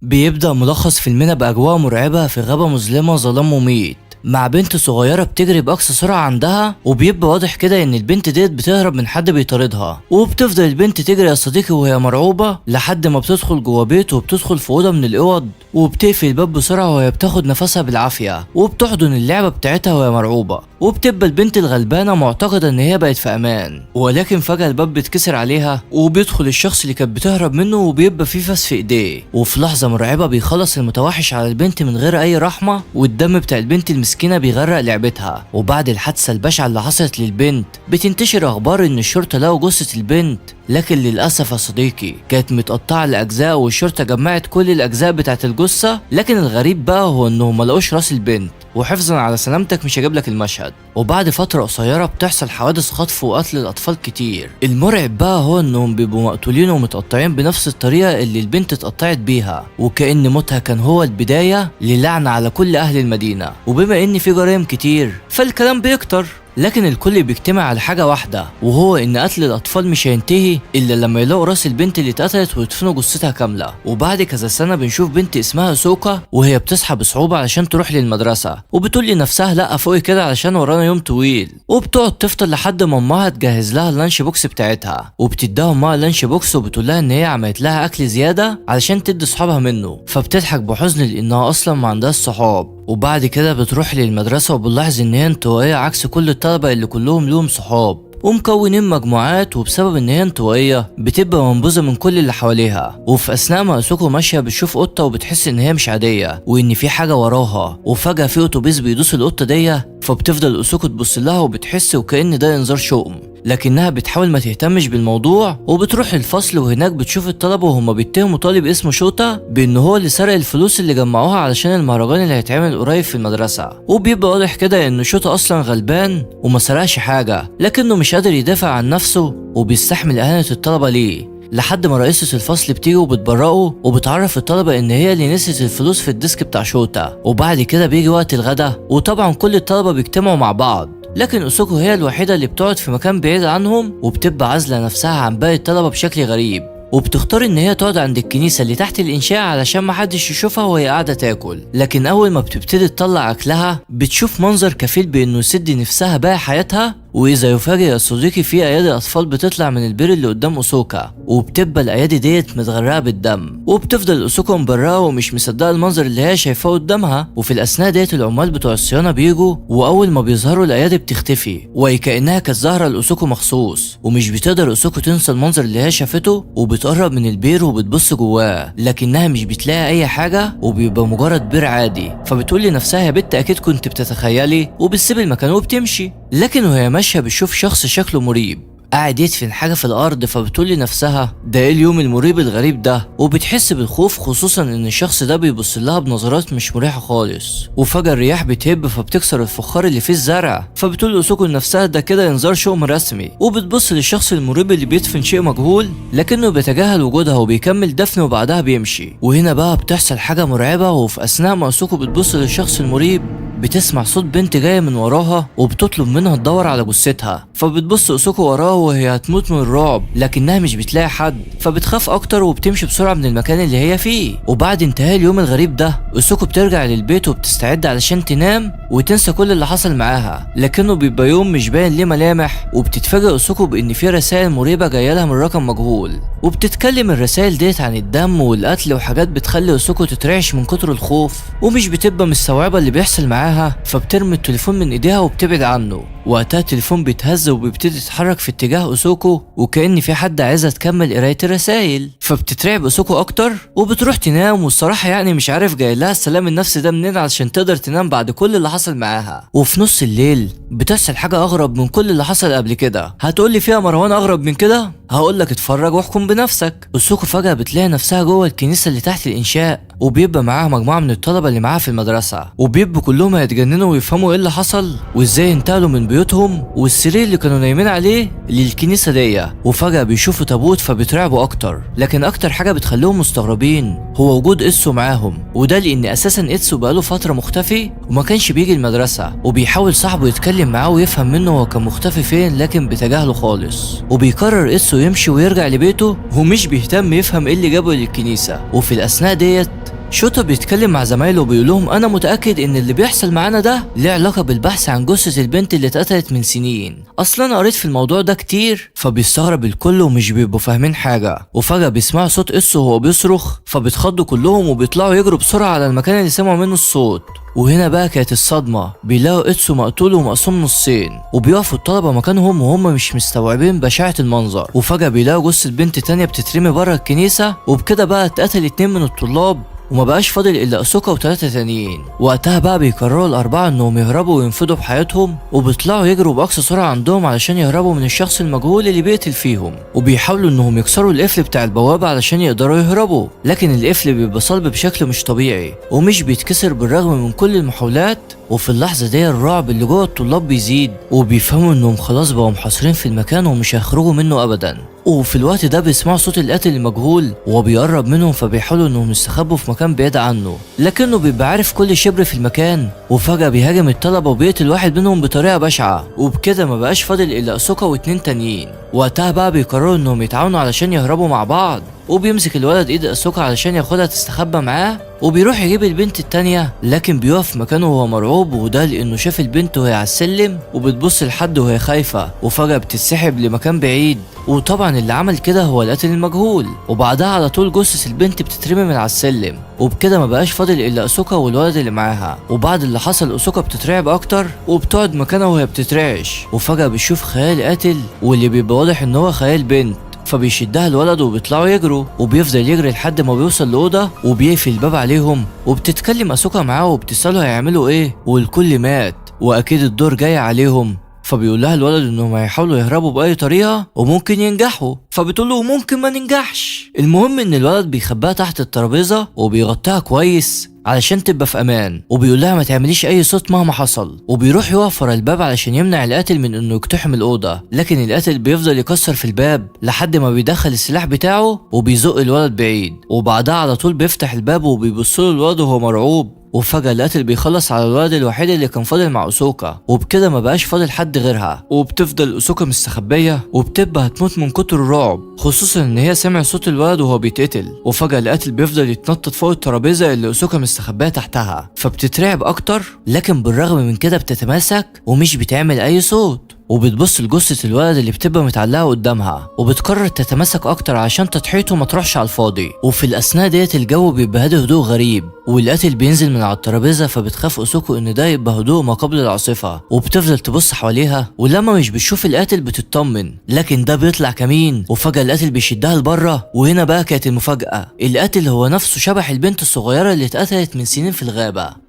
بيبدأ ملخص فيلمنا بأجواء مرعبة في غابة مظلمة ظلام مميت مع بنت صغيرة بتجري بأقصى سرعة عندها، وبيبقى واضح كده إن البنت ديت بتهرب من حد بيطاردها، وبتفضل البنت تجري يا صديقي وهي مرعوبة لحد ما بتدخل جوا بيت وبتدخل في أوضة من الأوض وبتقفل الباب بسرعة وهي بتاخد نفسها بالعافية وبتحضن اللعبة بتاعتها وهي مرعوبة، وبتبقى البنت الغلبانة معتقدة إن هي بقت في أمان، ولكن فجأة الباب بيتكسر عليها وبيدخل الشخص اللي كانت بتهرب منه وبيبقى فيه فاس في إيديه، وفي لحظة مرعبة بيخلص المتوحش على البنت من غير أي رحمة، والدم بتاع البنت المسكينة بيغرق لعبتها. وبعد الحادثة البشعة اللي حصلت للبنت بتنتشر أخبار إن الشرطة لقوا جثة البنت، لكن للأسف يا صديقي كانت متقطعة لأجزاء والشرطة جمعت كل الأجزاء بتاعت الجثة، لكن الغريب بقى هو إنهم ملقوش راس البنت. وحفظا على سلامتك مش هجيب لك المشهد. وبعد فترة قصيرة بتحصل حوادث خطف وقتل الأطفال كتير. المرعب بقى هو إنهم بيبقوا مقتولين ومتقطعين بنفس الطريقة اللي البنت اتقطعت بيها، وكأن موتها كان هو البداية للعنة على كل أهل المدينة. وبما إن في جرائم كتير فالكلام بيكتر، لكن الكل بيجتمع على حاجة واحدة، وهو إن قتل الأطفال مش هينتهي إلا لما يلاقوا راس البنت اللي اتقتلت ويدفنوا جثتها كاملة. وبعد كذا سنة بنشوف بنت اسمها سوكا وهي بتصحى بصعوبة علشان تروح للمدرسة، وبتقول لنفسها لأ فوقي كده علشان ورانا يوم طويل، وبتقعد تفطر لحد ما أمها تجهز لها اللانش بوكس بتاعتها، وبتديها أمها اللانش بوكس وبتقول لها إن هي عملت لها أكل زيادة علشان تدي صحابها منه، فبتضحك بحزن لأنها أصلا ما عندهاش صحاب. وبعد كده بتروح للمدرسة وبنلاحظ إن هي انطوائية عكس كل الطلبة اللي كلهم لهم صحاب ومكونين مجموعات، وبسبب ان هي انطوائية بتبقى منبوذة من كل اللي حواليها. وفي اثناء ما سوكو ماشية بتشوف قطة وبتحس ان هي مش عادية وان في حاجة وراها، وفجأة في اتوبيس بيدوس القطة دي، فبتفضل اسوكو تبص لها وبتحس وكأن ده انذار شؤم، لكنها بتحاول ما تهتمش بالموضوع وبتروح الفصل، وهناك بتشوف الطلبة وهم بيتهموا طالب اسمه شوتا بان هو اللي سرق الفلوس اللي جمعوها علشان المهرجان اللي هيتعمل قريب في المدرسة. وبيبقى واضح كده ان شوتا اصلا غلبان وما سرقش حاجة، لكنه مش قادر يدافع عن نفسه وبيستحمل اهانة الطلبة ليه، لحد ما رئيسة الفصل بتيجي وبتبرئه وبتعرف الطلبة ان هي اللي نسيت الفلوس في الديسك بتاع شوتا. وبعد كده بيجي وقت الغدا وطبعا كل الطلبة بيجتمعوا مع بعض، لكن أوسوكو هي الوحيدة اللي بتقعد في مكان بعيد عنهم وبتبقى عازلة نفسها عن باقي الطلبة بشكل غريب، وبتختار ان هي تقعد عند الكنيسة اللي تحت الانشاء علشان محدش يشوفها وهي قاعدة تاكل. لكن اول ما بتبتدي تطلع اكلها بتشوف منظر كفيل بانه يسد نفسها باقي حياتها، واذا يفاجئ يا صديقي في ايادي اطفال بتطلع من البير اللي قدام اوسوكا، وبتبقى الايادي ديت متغرقه بالدم، وبتفضل اوسوكا مبرقه ومش مصدقه المنظر اللي هي شايفاه قدامها. وفي الاثناء ديت العمال بتوع الصيانه بيجوا، واول ما بيظهروا الايادي بتختفي وكانها كانت ظاهره لاوسوكو مخصوص، ومش بتقدر اوسوكو تنسى المنظر اللي هي شافته، وبتقرب من البير وبتبص جواه لكنها مش بتلاقي اي حاجه وبيبقى مجرد بير عادي، فبتقول لنفسها يا بت اكيد كنت بتتخيلي، وبتسيب المكان وبتمشي. لكن وهي ماشيه بتشوف شخص شكله مريب قاعد يدفن حاجة في الأرض، فبتقول لنفسها ده ايه اليوم المريب الغريب ده، وبتحس بالخوف خصوصا ان الشخص ده بيبص لها بنظرات مش مريحة خالص. وفجأة الرياح بتهب فبتكسر الفخار اللي فيه الزرع، فبتقول أوسوكو لنفسها ده كده انذار شؤم رسمي، وبتبص للشخص المريب اللي بيدفن شيء مجهول لكنه بيتجاهل وجودها وبيكمل دفنه وبعدها بيمشي. وهنا بقى بتحصل حاجة مرعبة، وفي أثناء ما أوسوكو بتبص للشخص المريب بتسمع صوت بنت جاية من وراها وبتطلب منها تدور على جثتها، فبتبص أوسوكو وراها وهي هتموت من الرعب لكنها مش بتلاقي حد، فبتخاف اكتر وبتمشي بسرعة من المكان اللي هي فيه. وبعد انتهاء اليوم الغريب ده أوسوكو بترجع للبيت وبتستعد علشان تنام وتنسى كل اللي حصل معاها، لكنه بيبقى يوم مش باين ليه ملامح، وبتتفاجئ أوسوكو بان في رسائل مريبة جايه لها من رقم مجهول، وبتتكلم الرسائل ديت عن الدم والقتل وحاجات بتخلي أوسوكو تترعش من كتر الخوف، ومش بتبقى مستوعبة اللي بيحصل معاها، فبترمي التليفون من ايديها وبتبعد عنه. وقتها التليفون بيتهز وبيبتدي يتحرك في اتجاه أوسوكو وكأن في حد عايزها تكمل قراية الرسايل، فبتترعب أوسوكو أكتر وبتروح تنام. والصراحة يعني مش عارف جاي لها السلام النفسي ده منين علشان تقدر تنام بعد كل اللي حصل معاها. وفي نص الليل بتحصل حاجة أغرب من كل اللي حصل قبل كده. هتقولي فيها مروان أغرب من كده؟ هقولك اتفرج واحكم بنفسك. أوسوكو فجأة بتلاقي نفسها جوه الكنيسة اللي تحت الإنشاء، وبيبقى معاها مجموعة من الطلبة اللي معاها في المدرسة، وبيبقوا كلهم هيتجننوا ويفهموا ايه اللي حصل وازاي انتقلوا من بيوتهم والسرير اللي كانوا نايمين عليه للكنيسة دي. وفجأة بيشوفوا تابوت فبيترعبوا اكتر، لكن اكتر حاجة بتخليهم مستغربين هو وجود إتسو معاهم، وده لان اساسا إتسو بقاله فترة مختفي وما كانش بيجي المدرسة، وبيحاول صاحبه يتكلم معاه ويفهم منه هو كان مختفي فين لكن بتجاهله خالص. وبيقرر إتسو يمشي ويرجع لبيته ومش بيهتم يفهم ايه اللي جابه للكنيسة. وفي الاثناء ديت شوتا بيتكلم مع زمايله وبيقول لهم انا متاكد ان اللي بيحصل معانا ده ليه علاقه بالبحث عن جثه البنت اللي اتقتلت من سنين. اصلا انا قريت في الموضوع ده كتير. فبيستغرب الكل ومش بيبقوا فاهمين حاجه، وفجاه بيسمعوا صوت اسو وهو بيصرخ، فبيتخضوا كلهم وبيطلعوا يجروا بسرعه على المكان اللي سمعوا منه الصوت. وهنا بقى كانت الصدمة، بيلاقوا إتسو مقتول ومقسوم نصين، وبيقفوا الطلبة مكانهم وهم مش مستوعبين بشاعة المنظر. وفجأة بيلاقوا جثة بنت تانية بتترمي بره الكنيسة، وبكده بقى اتقتل 2 من الطلاب وما بقاش فاضل الا اسوكا و3 تانيين. وقتها بقى بيقرروا الاربعه انهم يهربوا وينفذوا بحياتهم، وبيطلعوا يجروا باقصى سرعه عندهم علشان يهربوا من الشخص المجهول اللي بيقتل فيهم، وبيحاولوا انهم يكسروا القفل بتاع البوابه علشان يقدروا يهربوا، لكن القفل بيبقى صلب بشكل مش طبيعي ومش بيتكسر بالرغم من كل المحاولات. وفي اللحظه دي الرعب اللي جوه الطلاب بيزيد، وبيفهموا انهم خلاص بقوا محاصرين في المكان ومش هيخرجوا منه ابدا. وفي الوقت ده بيسمعوا صوت القاتل المجهول وهو بيقرب منهم، فبيحاولوا انهم يستخبوا في مكان بعيد عنه، لكنه بيبقى عارف كل شبر في المكان. وفجأة بيهاجم الطلبة وبيقتل واحد منهم بطريقة بشعة، وبكده ما بقاش فاضل الا اسوكا و2 تانيين. وقتها بقى بيقرروا انهم يتعاونوا علشان يهربوا مع بعض، وبيمسك الولد ايد اسوكا علشان ياخدها تستخبى معاه، وبيروح يجيب البنت التانية، لكن بيقف مكانه وهو مرعوب، وده لانه شاف البنت وهي على السلم وبتبص لحد وهي خايفة، وفجأة بتتسحب لمكان بعيد. وطبعا اللي عمل كده هو القاتل المجهول. وبعدها على طول جثث البنت بتترمي من على السلم، وبكده ما بقاش فاضل الا اسوكا والولد اللي معاها. وبعد اللي حصل اسوكا بتترعب اكتر وبتقعد مكانها وهي بتترعش، وفجأة بيشوف خيال قاتل واللي بيبقى واضح ان هو خيال بنت، فبيشدها الولد وبيطلعوا يجروا، وبيفضل يجري لحد ما بيوصل لأوضة وبيقفل الباب عليهم. وبتتكلم اسوكا معاه وبتسأله هيعملوا ايه، والكل مات واكيد الدور جاي عليهم. فبيقول لها الولد انهم هيحاولوا يهربوا باي طريقه وممكن ينجحوا، فبتقول له ممكن ما ننجحش. المهم ان الولد بيخباها تحت الترابيزه وبيغطيها كويس علشان تبقى في امان، وبيقول لها ما تعمليش اي صوت مهما حصل، وبيروح يقف ورا الباب علشان يمنع القاتل من انه يقتحم الاوضه، لكن القاتل بيفضل يكسر في الباب لحد ما بيدخل السلاح بتاعه وبيزق الولد بعيد. وبعدها على طول بيفتح الباب وبيبص له الولد وهو مرعوب، وفجأة القاتل بيخلص على الولد الوحيد اللي كان فاضل مع اسوكا، وبكده ما بقاش فاضل حد غيرها. وبتفضل اسوكا مستخبية وبتبقى هتموت من كتر الرعب، خصوصا ان هي سمع صوت الولد وهو بيتقتل. وفجأة القاتل بيفضل يتنطط فوق الترابيزة اللي اسوكا مستخبية تحتها، فبتترعب اكتر، لكن بالرغم من كده بتتماسك ومش بتعمل اي صوت، وبتبص لجثة الولد اللي بتبقى متعلقة قدامها، وبتقرر تتماسك اكتر عشان تضحيته ما تروحش على الفاضي. وفي الاثناء ديت الجو بيبقى هادي هدوء غريب، والقاتل بينزل من على الترابيزة، فبتخاف اسوكو ان ده يبقى هدوء ما قبل العاصفة، وبتفضل تبص حواليها، ولما مش بتشوف القاتل بتطمن، لكن ده بيطلع كمين، وفجأة القاتل بيشدها لبره. وهنا بقى كانت المفاجأة، القاتل هو نفسه شبح البنت الصغيرة اللي اتقتلت من سنين في الغابة.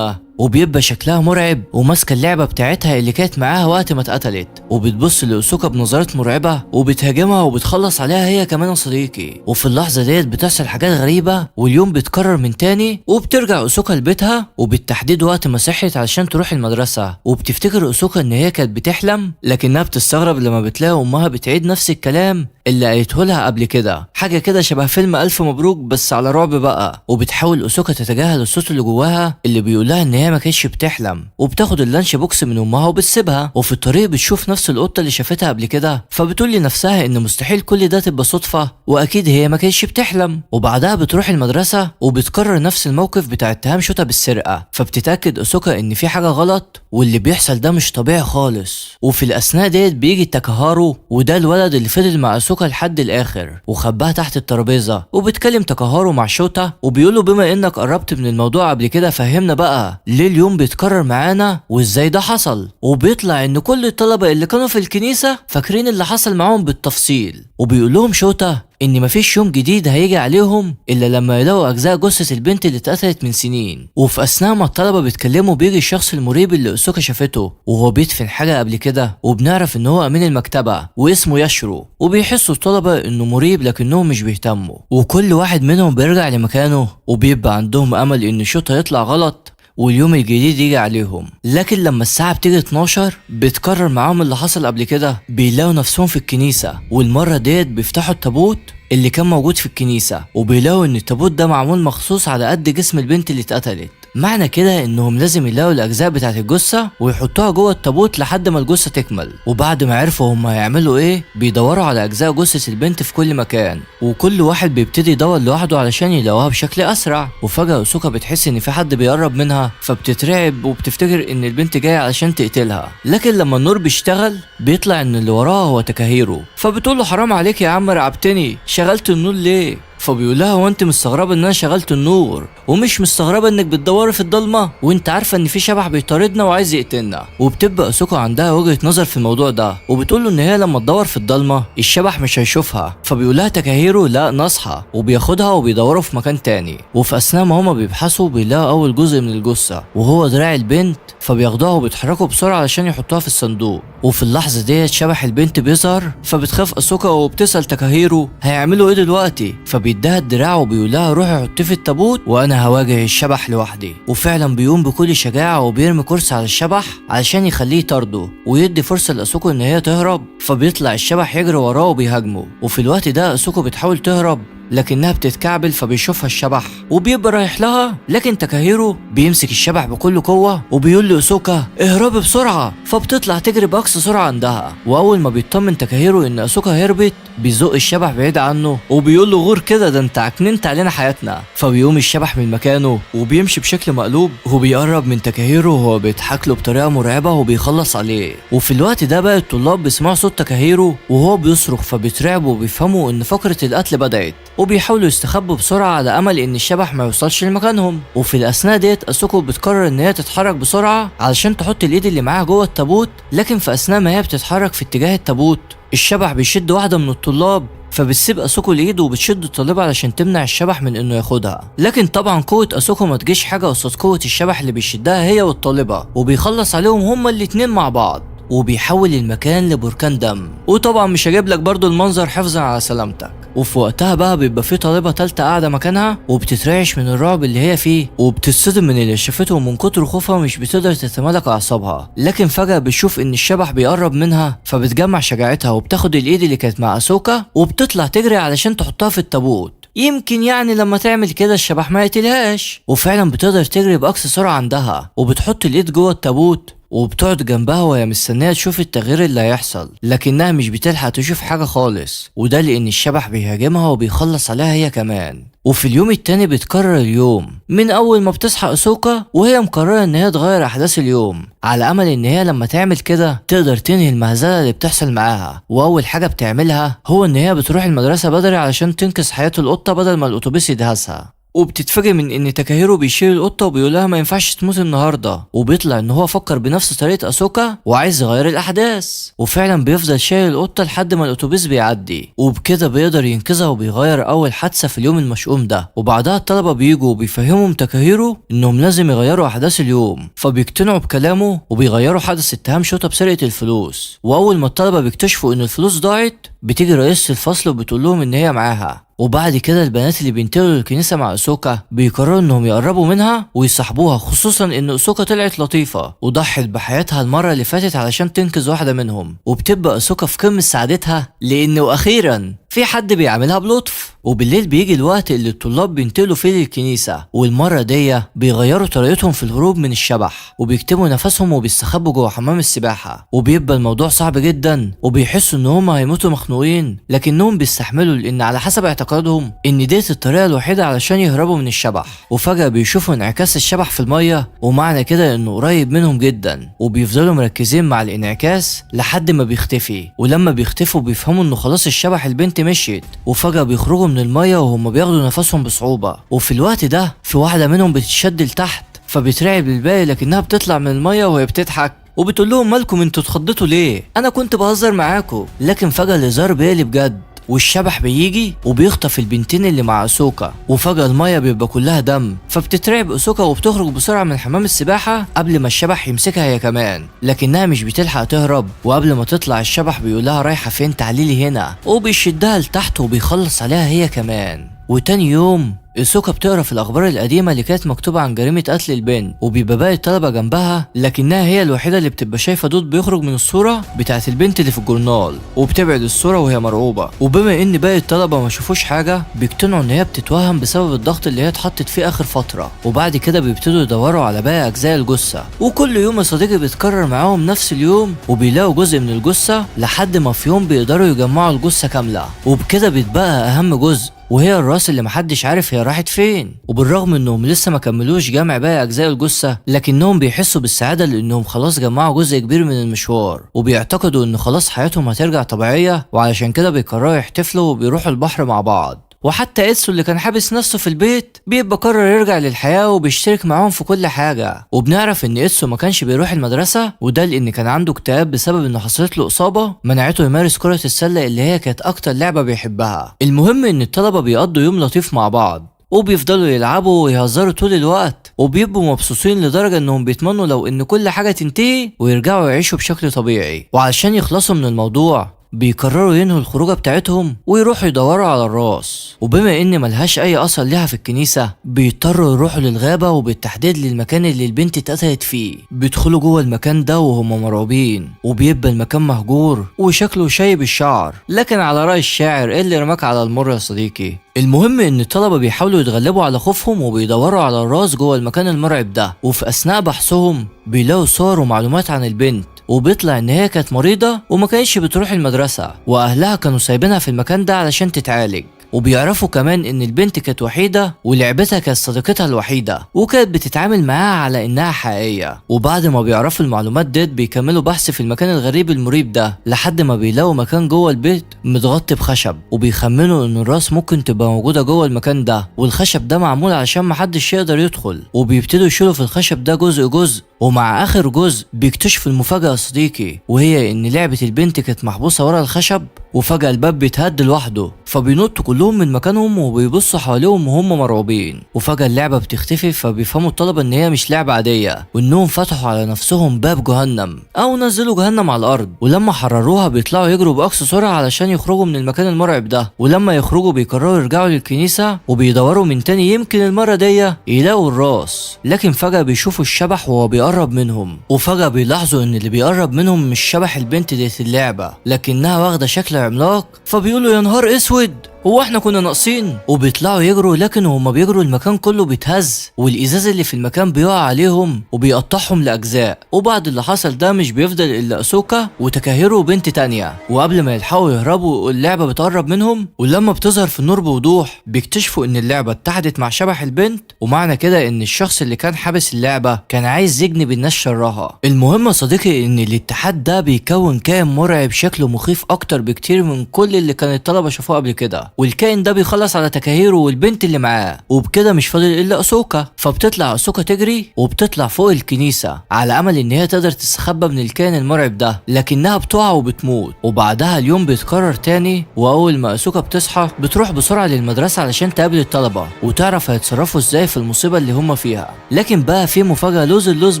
وبيبقى شكلها مرعب وماسكه اللعبه بتاعتها اللي كانت معاها وقت ما اتقتلت، وبتبص لاسوكا بنظرات مرعبه وبتهاجمها وبتخلص عليها هي كمان يا صديقي. وفي اللحظه ديت بتحصل حاجات غريبه، واليوم بيتكرر من تاني، وبترجع اسوكا لبيتها، وبالتحديد وقت ما صحيت علشان تروح المدرسه، وبتفتكر اسوكا ان هي كانت بتحلم، لكنها بتستغرب لما بتلاقي امها بتعيد نفس الكلام اللي قالته لها قبل كده، حاجه كده شبه فيلم الف مبروك بس على رعب بقى. وبتحاول اسوكا تتجاهل الصوت اللي جواها اللي بيقول لها ان هي ما كانتش بتحلم، وبتاخد اللانش بوكس من امها وبتسيبها. وفي الطريق بتشوف نفس القطه اللي شافتها قبل كده، فبتقول لنفسها ان مستحيل كل ده تبقى صدفه، واكيد هي ما كانتش بتحلم. وبعدها بتروح المدرسه وبتكرر نفس الموقف بتاع اتهام شوتا بالسرقه، فبتتاكد اسوكا ان في حاجه غلط واللي بيحصل ده مش طبيعي خالص. وفي الاثناء ديت بيجي تاكاهارو، وده الولد اللي فضل مع اسوكا لحد الاخر وخباها تحت الترابيزه. وبتكلم تاكاهارو مع شوتا وبيقوله بما انك قربت من الموضوع قبل كده، فهمنا بقى ليه اليوم بيتكرر معانا وازاي ده حصل. وبيطلع ان كل الطلبه اللي كانوا في الكنيسه فاكرين اللي حصل معاهم بالتفصيل، وبيقول لهم شوتا ان مفيش يوم جديد هيجي عليهم الا لما يلاقوا اجزاء جثة البنت اللي اتقتلت من سنين. وفي اثناء ما الطلبه بيتكلموا بيجي الشخص المريب اللي اسوكا شافته وهو بيدفن حاجه قبل كده، وبنعرف ان هو امين المكتبه واسمه ياشرو، وبيحسوا الطلبه انه مريب لكنهم مش بيهتموا، وكل واحد منهم بيرجع لمكانه، وبيبقى عندهم امل ان شوتا يطلع غلط واليوم الجديد يجي عليهم. لكن لما الساعة بتيجي 12 بيتكرر معاهم اللي حصل قبل كده، بيلاقوا نفسهم في الكنيسة، والمرة ديت بيفتحوا التابوت اللي كان موجود في الكنيسة، وبيلاقوا ان التابوت ده معمول مخصوص على قد جسم البنت اللي اتقتلت. معنى كده انهم لازم يلاقوا الاجزاء بتاعت الجثه ويحطوها جوه التابوت لحد ما الجثه تكمل. وبعد ما عرفوا هم هيعملوا ايه بيدوروا على اجزاء جثه البنت في كل مكان، وكل واحد بيبتدي يدور لوحده علشان يلاقوها بشكل اسرع. وفجاه اوسوكا بتحس ان في حد بيقرب منها فبتترعب وبتفتكر ان البنت جايه علشان تقتلها، لكن لما النور بيشتغل بيطلع ان اللي وراها هو تاكاهيرو. فبتقول له حرام عليك يا عم رعبتني، شغلت النور ليه؟ فبيقولها هو انت مستغربه ان انا شغلت النور ومش مستغربه انك بتدوري في الضلمه وانت عارفه ان في شبح بيطاردنا وعايز يقتلنا؟ وبتبقى اوسوكا عندها وجهه نظر في الموضوع ده، وبتقول له ان هي لما تدور في الضلمه الشبح مش هيشوفها. فبيقولها تاكاهيرو لا نصحى، وبياخدها وبيدوروا في مكان تاني. وفي اثناء ما هما بيبحثوا بيلاقوا اول جزء من الجثه وهو دراع البنت، فبياخدوها وبيتحركوا بسرعه علشان يحطوها في الصندوق. وفي اللحظه ديت شبح البنت بيظهر، فبتخاف اوسوكا وبتسال تاكاهيرو هيعملوا ايه دلوقتي؟ فبيديها الدراع وبيقولها روحي حطيه في التابوت وانا هواجه الشبح لوحدي. وفعلا بيقوم بكل شجاعه وبيرمي كرسي على الشبح علشان يخليه يطارده ويدي فرصه لاوسوكا ان هي تهرب. فبيطلع الشبح يجري وراه وبيهاجمه، وفي الوقت ده اوسوكا بتحاول تهرب لكنها بتتكعبل، فبيشوفها الشبح وبيبقى رايح لها، لكن تاكاهيرو بيمسك الشبح بكل قوه وبيقول لاوسوكا اهربي بسرعه. فبتطلع تجري باقصى سرعه عندها، واول ما بيطمن تاكاهيرو ان اوسوكا هربت بيزق الشبح بعيد عنه وبيقول له غور كده ده انت عكننت علينا حياتنا. فبيقوم الشبح من مكانه وبيمشي بشكل مقلوب وبيقرب من تاكاهيرو وهو بيضحك له بطريقه مرعبه وبيخلص عليه. وفي الوقت ده بقى الطلاب بيسمعوا صوت تاكاهيرو وهو بيصرخ، فبيترعبوا وبيفهموا ان فقره القتل بدات، وبيحاولوا يستخبوا بسرعه على امل ان الشبح ما يوصلش لمكانهم. وفي الاثناء ديت اسوكو بتقرر ان هي تتحرك بسرعه علشان تحط الايد اللي معاها جوه التابوت، لكن في اثناء ما هي بتتحرك في اتجاه التابوت الشبح بيشد واحده من الطلاب، فبتسيب اسوكو الايد وبتشد الطالبه علشان تمنع الشبح من انه ياخدها. لكن طبعا قوه اسوكو ما تجيش حاجه قصاد قوه الشبح اللي بيشدها هي والطالبه، وبيخلص عليهم هما الاتنين مع بعض وبيحول المكان لبركان دم. وطبعا مش هجيب لك برضو المنظر حفظا على سلامتك. وفي وقتها بقى بيبقى في طالبه تالته قاعده مكانها وبتترعش من الرعب اللي هي فيه، وبتصدم من اللي شافته من كتر خوفها مش بتقدر تتمالك اعصابها. لكن فجاه بتشوف ان الشبح بيقرب منها، فبتجمع شجاعتها وبتاخد الايد اللي كانت مع اسوكا وبتطلع تجري علشان تحطها في التابوت، يمكن يعني لما تعمل كده الشبح ما يقتلهاش. وفعلا بتقدر تجري باقصى سرعه عندها وبتحط الايد جوه التابوت وبتقعد جنبها وهي مستنيه تشوف التغيير اللي هيحصل، لكنها مش بتلحق تشوف حاجه خالص، وده لان الشبح بيهاجمها وبيخلص عليها هي كمان. وفي اليوم التاني بتكرر اليوم من اول ما بتصحى اسوكا وهي مقرره ان هي تغير احداث اليوم على امل ان هي لما تعمل كده تقدر تنهي المهزله اللي بتحصل معاها. واول حاجه بتعملها هو ان هي بتروح المدرسه بدري علشان تنقذ حياه القطه بدل ما الاتوبيس يدهسها. وبتتفاجئ من ان تاكاهيرو بيشيل القطه وبيقولها ما ينفعش تموت النهارده، وبيطلع ان هو فكر بنفس طريقه اسوكا وعايز يغير الاحداث، وفعلا بيفضل شايل القطه لحد ما الاتوبيس بيعدي، وبكده بيقدر ينقذها وبيغير اول حادثه في اليوم المشؤوم ده. وبعدها الطلبه بييجوا وبيفهموا تاكاهيرو انهم لازم يغيروا احداث اليوم، فبيقتنعوا بكلامه وبيغيروا حدث اتهام شوتا بسرقه الفلوس. واول ما الطلبه بيكتشفوا ان الفلوس ضاعت بتيجي رئيسة الفصل وبتقول لهم ان هي معاها. وبعد كده البنات اللي بينتقلوا للكنيسه مع اسوكا بيقرروا انهم يقربوا منها ويصاحبوها، خصوصا ان اسوكا طلعت لطيفه وضحت بحياتها المره اللي فاتت علشان تنقذ واحده منهم. وبتبقى اسوكا في قمه سعادتها لانه اخيرا في حد بيعملها بلطف. وبالليل بيجي الوقت اللي الطلاب بينتقلوا فيه للكنيسه، والمره دي بيغيروا طريقتهم في الهروب من الشبح وبيكتموا نفسهم وبيستخبوا جوه حمام السباحه. وبيبقى الموضوع صعب جدا وبيحسوا ان هم هيموتوا مخنوقين، لكنهم بيستحملوا لان على حسب اعتقادهم ان ديت الطريقه الوحيده علشان يهربوا من الشبح. وفجاه بيشوفوا انعكاس الشبح في الميه، ومعنى كده انه قريب منهم جدا، وبيفضلوا مركزين مع الانعكاس لحد ما بيختفي. ولما بيختفوا بيفهموا انه خلاص الشبح البنت مشيت، وفجاه بيخرجوا من الميه وهم بياخدوا نفسهم بصعوبه. وفي الوقت ده في واحده منهم بتتشد لتحت فبترعب الباقي، لكنها بتطلع من الميه وهي بتضحك وبتقول لهم مالكم انتوا اتخضيتوا ليه؟ انا كنت بهزر معاكم. لكن فجاه الهزار بيقلب جد والشبح بيجي وبيخطف البنتين اللي مع اسوكا، وفجأة المية بيبقى كلها دم، فبتترعب اسوكا وبتخرج بسرعة من حمام السباحة قبل ما الشبح يمسكها هي كمان، لكنها مش بتلحق تهرب. وقبل ما تطلع الشبح بيقولها رايحة فين؟ تعاليلي هنا، وبيشدها لتحت وبيخلص عليها هي كمان. وتاني يوم إيسوكا بتقرا في الأخبار القديمة اللي كانت مكتوبة عن جريمة قتل البنت، وبيبقى باقي الطلبة جنبها، لكنها هي الوحيدة اللي بتبقى شايفة دود بيخرج من الصورة بتاعت البنت اللي في الجورنال، وبتبعد الصورة وهي مرعوبة. وبما إن باقي الطلبة ما شافوش حاجة، بيقتنعوا إن هي بتتوهم بسبب الضغط اللي هي اتحطت فيه آخر فترة، وبعد كده بيبتدوا يدوروا على باقي أجزاء الجثة. وكل يوم يا صديقي بيتكرر معاهم نفس اليوم، وبيلاقوا جزء من الجثة لحد ما في يوم بيقدروا يجمعوا الجثة كاملة، وبكده بيتبقى أهم جزء وهي الراس اللي محدش عارف هي راحت فين. وبالرغم انهم لسه ما كملوش جمع باقي اجزاء الجثه، لكنهم بيحسوا بالسعاده لانهم خلاص جمعوا جزء كبير من المشوار، وبيعتقدوا ان خلاص حياتهم هترجع طبيعيه، وعلشان كده بيقرروا يحتفلوا وبيروحوا البحر مع بعض. وحتى إيتسو اللي كان حابس نفسه في البيت بيبقى قرر يرجع للحياة وبيشترك معاهم في كل حاجة. وبنعرف ان إيتسو ما كانش بيروح المدرسة، وده لان كان عنده اكتئاب بسبب انه حصلت له اصابة منعته يمارس كرة السلة اللي هي كانت اكتر لعبة بيحبها. المهم ان الطلبة بيقضوا يوم لطيف مع بعض، وبيفضلوا يلعبوا ويهزروا طول الوقت، وبيبقوا مبسوطين لدرجة انهم بيتمنوا لو ان كل حاجة تنتهي ويرجعوا يعيشوا بشكل طبيعي. وعلشان يخلصوا من الموضوع بيقرروا ينهوا الخروجه بتاعتهم ويروحوا يدوروا على الراس. وبما ان ملهاش اي اثر ليها في الكنيسه، بيضطروا يروحوا للغابه، وبالتحديد للمكان اللي البنت اتقتلت فيه. بيدخلوا جوه المكان ده وهم مرعوبين، وبيبقى المكان مهجور وشكله شايب الشعر، لكن على راي الشاعر ايه اللي رماك على المر يا صديقي. المهم ان الطلبه بيحاولوا يتغلبوا على خوفهم وبيدوروا على الراس جوه المكان المرعب ده، وفي اثناء بحثهم بيلاقوا صور ومعلومات عن البنت، وبيطلع ان هي كانت مريضة وما كانتش بتروح المدرسة، واهلها كانوا سايبينها في المكان ده علشان تتعالج. وبيعرفوا كمان ان البنت كانت وحيدة ولعبتها كانت صديقتها الوحيدة، وكانت بتتعامل معاها على انها حقيقية. وبعد ما بيعرفوا المعلومات ديت بيكملوا بحث في المكان الغريب المريب ده لحد ما بيلاقوا مكان جوه البيت متغطي بخشب، وبيخمنوا ان الراس ممكن تبقى موجودة جوه المكان ده، والخشب ده معمول علشان محدش يقدر يدخل. وبيبتدوا يشيلوا في الخشب ده جزء جزء، ومع اخر جزء بيكتشفوا المفاجأة يا صديقي، وهي ان لعبة البنت كانت محبوسة ورا الخشب، وفجأة الباب بيتهد لوحده، فبينطوا كلهم من مكانهم وبيبصوا حواليهم وهم مرعوبين. وفجأة اللعبة بتختفي، فبيفهموا الطلبة ان هي مش لعبة عادية، وانهم فتحوا على نفسهم باب جهنم او نزلوا جهنم على الارض. ولما حرروها بيطلعوا يجروا باقصى سرعة علشان يخرجوا من المكان المرعب ده. ولما يخرجوا بيقرروا يرجعوا للكنيسة، وبيدوروا من تاني يمكن المرة دي يلاقوا الراس، لكن فجأة بيشوفوا الشبح وهو بيقرب منهم. وفجأة بيلاحظوا ان اللي بيقرب منهم مش شبح البنت ديت اللعبة، لكنها واخدة شكل عملاق. فبيقولوا يا نهار اسود، هو احنا كنا ناقصين؟ وبيطلعوا يجروا، لكن هما بيجروا المكان كله بيتهز، والازاز اللي في المكان بيقع عليهم وبيقطعهم لاجزاء. وبعد اللي حصل ده مش بيفضل الا اسوكا وتاكاهيرو وبنت تانية، وقبل ما يلحقوا يهربوا اللعبه بتقرب منهم. ولما بتظهر في النور بوضوح بيكتشفوا ان اللعبه اتحدت مع شبح البنت، ومعنى كده ان الشخص اللي كان حابس اللعبه كان عايز يجنب الناس شرها. المهم يا صديقي ان الاتحاد ده بيكون كائن مرعب شكله مخيف اكتر بكتير من كل اللي كان الطلبه شافوه قبل كده، والكائن ده بيخلص على تاكاهيرو والبنت اللي معاه. وبكده مش فاضل الا اسوكا، فبتطلع اسوكا تجري وبتطلع فوق الكنيسه على امل ان هي تقدر تستخبى من الكائن المرعب ده، لكنها بتقع وبتموت. وبعدها اليوم بيتكرر تاني، واول ما اسوكا بتصحى بتروح بسرعه للمدرسه علشان تقابل الطلبه وتعرف هيتصرفوا ازاي في المصيبه اللي هم فيها. لكن بقى في مفاجاه لوز اللوز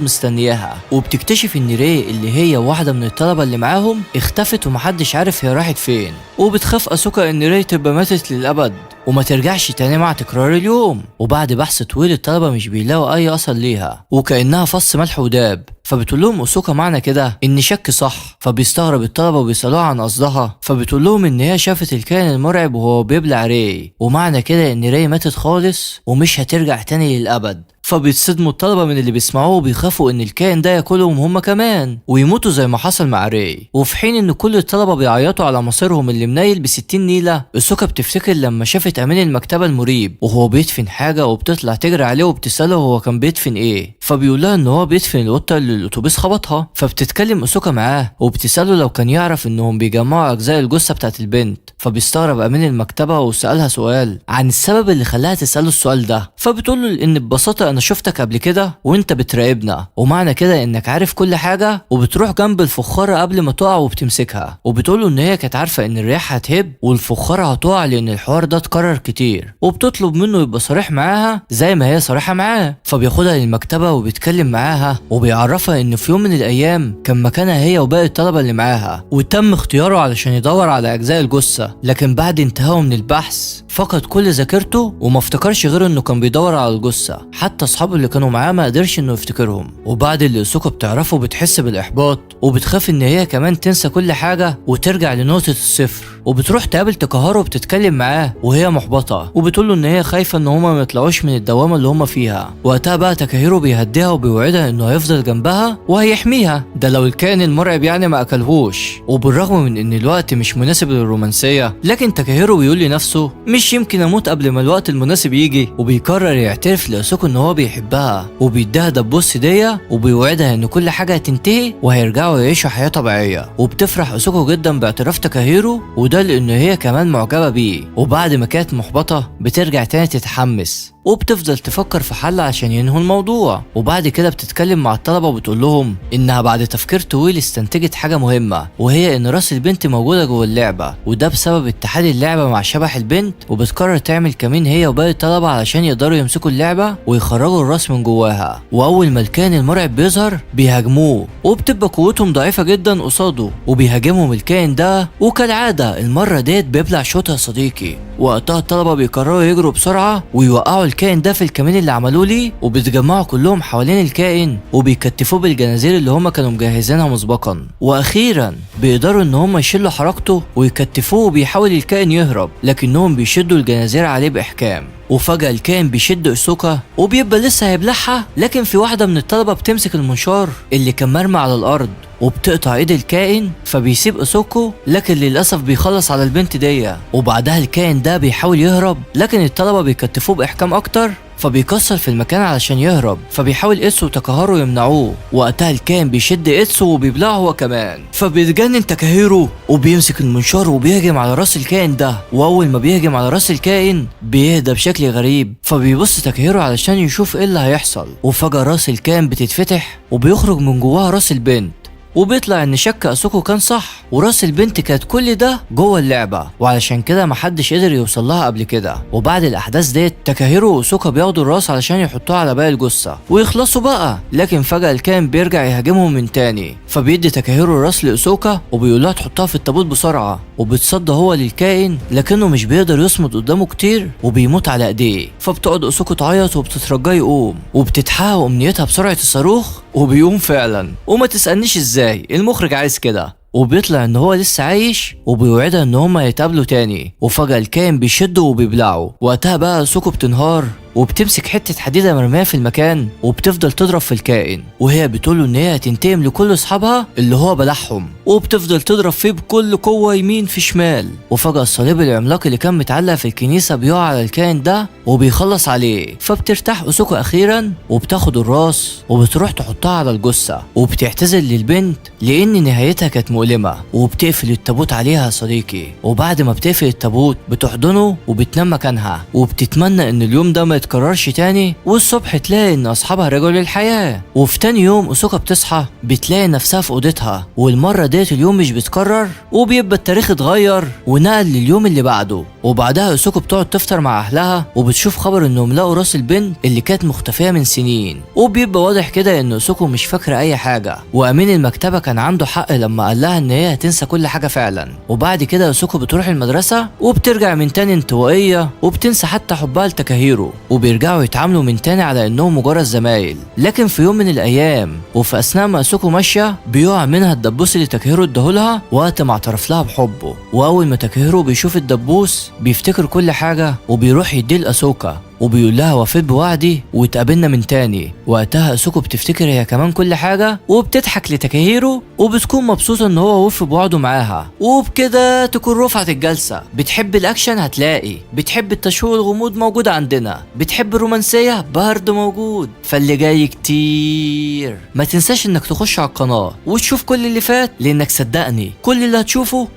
مستنياها، وبتكتشف ان ري اللي هي واحده من الطلبه اللي معاهم اختفت ومحدش عارف هي راحت فين. وبتخاف اسوكا ان ري تبقى ماتت للأبد وما ترجعش تاني مع تكرار اليوم. وبعد بحث طويل الطلبة مش بيلاقوا أي أثر ليها، وكأنها فص ملح وداب. فبتقول لهم اسوكا معنى كده ان شك صح. فبيستغرب الطلبه وبيسالوها عن قصدها، فبتقول لهم ان هي شافت الكائن المرعب وهو بيبلع ري، ومعنى كده ان ري ماتت خالص ومش هترجع تاني للابد. فبيتصدموا الطلبه من اللي بيسمعوه وبيخافوا ان الكائن ده ياكلهم هم كمان ويموتوا زي ما حصل مع ري. وفي حين ان كل الطلبه بيعيطوا على مصيرهم اللي منيل ب60 نيله، اسوكا بتفتكر لما شافت امين المكتبه المريب وهو بيدفن حاجه، وبتطلع تجري عليه وبتساله هو كان بيدفن ايه. فبيقول لها ان هو بيدفن القطه اللي الاتوبيس خبطها. فبتتكلم اسوكا معاه وبتساله لو كان يعرف انهم بيجمعوا اجزاء الجثه بتاعت البنت. فبيستغرب امين المكتبه وسالها سؤال عن السبب اللي خلاها تساله السؤال ده. فبتقول له ان ببساطه انا شفتك قبل كده وانت بتراقبنا، ومعنى كده انك عارف كل حاجه وبتروح جنب الفخاره قبل ما تقع وبتمسكها. وبتقول له ان هي كانت عارفه ان الرياح هتهب والفخاره هتقع لان الحوار ده اتكرر كتير، وبتطلب منه يبقى صريح معاها زي ما هي صريحه معاه. فبياخدها للمكتبه وبيتكلم معاها وبيعرفها ان في يوم من الايام كان مكانها هي وباقي الطلبه اللي معاها، وتم اختياره علشان يدور على اجزاء الجثه، لكن بعد انتهائه من البحث فقد كل ذاكرته وما افتكرش غير انه كان بيدور على الجثه. حتى اصحابه اللي كانوا معاه ما قدرش انه يفتكرهم. وبعد اللي اسوكو بتعرفه بتحس بالاحباط وبتخاف ان هي كمان تنسى كل حاجه وترجع لنقطه الصفر، وبتروح تقابل تاكاهارو وبتتكلم معاه وهي محبطه وبتقول له ان هي خايفه ان هما ما يطلعوش من الدوامه اللي هما فيها. وقتها بقى تاكاهيرو بيهديها وبيوعدها انه هيفضل جنبها وهيحميها، ده لو الكائن المرعب يعني ما اكلهوش. وبالرغم من ان الوقت مش مناسب للرومانسيه، لكن تاكاهيرو بيقول لنفسه مش يمكن اموت قبل ما الوقت المناسب يجي، وبيقرر يعترف لاسوكو ان هو بيحبها وبيديها دبوس هديه وبيوعدها ان كل حاجه هتنتهي وهيرجعوا يعيشوا حياه طبيعيه. وبتفرح اسوكو جدا باعتراف تاكاهيرو، وده لان هي كمان معجبه بيه. وبعد ما كانت محبطه بترجع تاني تتحمس وبتفضل تفكر في حل عشان ينهوا الموضوع. وبعد كده بتتكلم مع الطلبه وبتقول لهم انها بعد تفكير طويل استنتجت حاجه مهمه، وهي ان راس البنت موجوده جوه اللعبه، وده بسبب اتحاد اللعبه مع شبح البنت. وبتقرر تعمل كمين هي وباقي الطلبه علشان يقدروا يمسكوا اللعبه ويخرجوا الراس من جواها. واول ما الكائن المرعب بيظهر بيهاجموه، وبتبقى قوتهم ضعيفه جدا قصاده، وبيهاجمهم الكائن ده، وكالعاده المره ديت بيبلع شوطها صديقي. وقتها الطلبه بيقرروا يجروا بسرعه ويوقعوا الكائن ده في الكمين اللي عملوه ليه، وبيتجمعوا كلهم حوالين الكائن وبيكتفوه بالجنازير اللي هم كانوا مجهزينها مسبقا. واخيرا بيقدروا ان هم يشيلوا حركته ويكتفوه، وبيحاول الكائن يهرب لكنهم بيشدوا الجنازير عليه باحكام. وفجأة الكائن بيشد اسوكا وبيبقى لسه هيبلعها، لكن في واحدة من الطلبة بتمسك المنشار اللي كان مرمي على الارض وبتقطع ايد الكائن، فبيسيب اسوكو، لكن للاسف بيخلص على البنت دي. وبعدها الكائن ده بيحاول يهرب، لكن الطلبة بيكتفوه باحكام اكتر، فبيكسر في المكان علشان يهرب. فبيحاول إتسو وتاكاهارو يمنعوه. وقتها الكائن بيشد إتسو وبيبلعه هو كمان، فبيتجنن تاكاهيرو وبيمسك المنشار وبيهجم على راس الكائن ده. واول ما بيهجم على راس الكائن بيهدى بشكل غريب، فبيبص تاكاهيرو علشان يشوف ايه اللي هيحصل. وفجأة راس الكائن بتتفتح وبيخرج من جواها راس البنت، وبيطلع ان شك اسوكو كان صح، وراس البنت كانت كل ده جوه اللعبه، وعلشان كده محدش قدر يوصل لها قبل كده. وبعد الاحداث ديت تاكاهيرو واسوكا بياخدوا الراس علشان يحطوها على باقي الجثه ويخلصوا بقى، لكن فجاه الكائن بيرجع يهاجمهم من تاني. فبيدي تاكاهيرو الراس لاسوكا وبيقول لها تحطها في التابوت بسرعه، وبيتصدى هو للكائن لكنه مش بيقدر يصمد قدامه كتير وبيموت على ايديه. فبتقعد اسوكو تعيط وبتترجاه يقوم، وبتتحقق امنيتها بسرعه الصاروخ وبيقوم فعلا. وما تسالنيش ازاي، المخرج عايز كده. وبيطلع ان هو لسه عايش، وبيوعدها ان هما يتقابلوا تاني. وفجأة الكائن بيشده وبيبلعه. وقتها بقى سوكو بتنهار وبتمسك حتة حديدة مرمية في المكان وبتفضل تضرب في الكائن، وهي بتقوله ان هي هتنتقم لكل اصحابها اللي هو بلعهم، وبتفضل تضرب فيه بكل قوة يمين في شمال. وفجأة الصليب العملاق اللي كان متعلق في الكنيسة بيقع على الكائن ده وبيخلص عليه. فبترتاح اسوكو اخيرا وبتاخد الراس وبتروح تحطها على الجثة، وبتعتذر للبنت لان نهايتها كانت مؤلمة، وبتقفل التابوت عليها يا صديقي. وبعد ما بتقفل التابوت بتحضنه وبتنام مكانها، وبتتمنى ان اليوم ده ما يتكررش تاني. والصبح تلاقي ان اصحابها رجعوا للحياة. وفي تاني يوم اسوكا بتصحى بتلاقي نفسها في اوضتها، والمرة ديت اليوم مش بيتكرر، وبيبقى التاريخ اتغير ونقل لليوم اللي بعده. وبعدها اسوكا بتقعد تفطر مع اهلها وبتشوف خبر انهم لقوا راس البنت اللي كانت مختفية من سنين. وبيبقى واضح كده ان اسوكا مش فاكرة اي حاجة، وامين المكتبة كان عنده حق لما قال لها ان هي هتنسى كل حاجة فعلا. وبعد كده اسوكا بتروح المدرسة وبترجع من تاني انطوائية، وبتنسى حتى حبها لتاكاهيرو، وبيرجعوا يتعاملوا من تاني على انهم مجرد زمايل. لكن في يوم من الايام وفي اثناء ما اسوكو ماشيه بيقع منها الدبوس اللي تاكاهيرو اداهولها وقت ما اعترف لها بحبه. واول ما تاكاهيرو بيشوف الدبوس بيفتكر كل حاجه وبيروح يديه لاسوكا وبيقول لها وفيت بوعدي واتقابلنا من تاني. وقتها اسوكو بتفتكر هي كمان كل حاجه وبتضحك لتاكاهيرو وبتكون مبسوطه ان هو وفي بوعده معاها. وبكده تكون رفعت الجلسه. بتحب الاكشن هتلاقي، بتحب التشويق والغموض موجود عندنا، بتحب الرومانسيه برضه موجود، فاللي جاي كتير. ما تنساش انك تخش على القناه وتشوف كل اللي فات، لانك صدقني كل اللي هتشوفه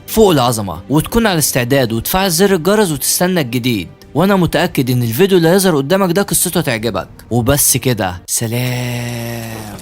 فوق العظمه. وتكون على استعداد وتفعل زر الجرس وتستنى الجديد، وانا متأكد ان الفيديو اللي هيظهر قدامك ده قصته تعجبك. وبس كده، سلام.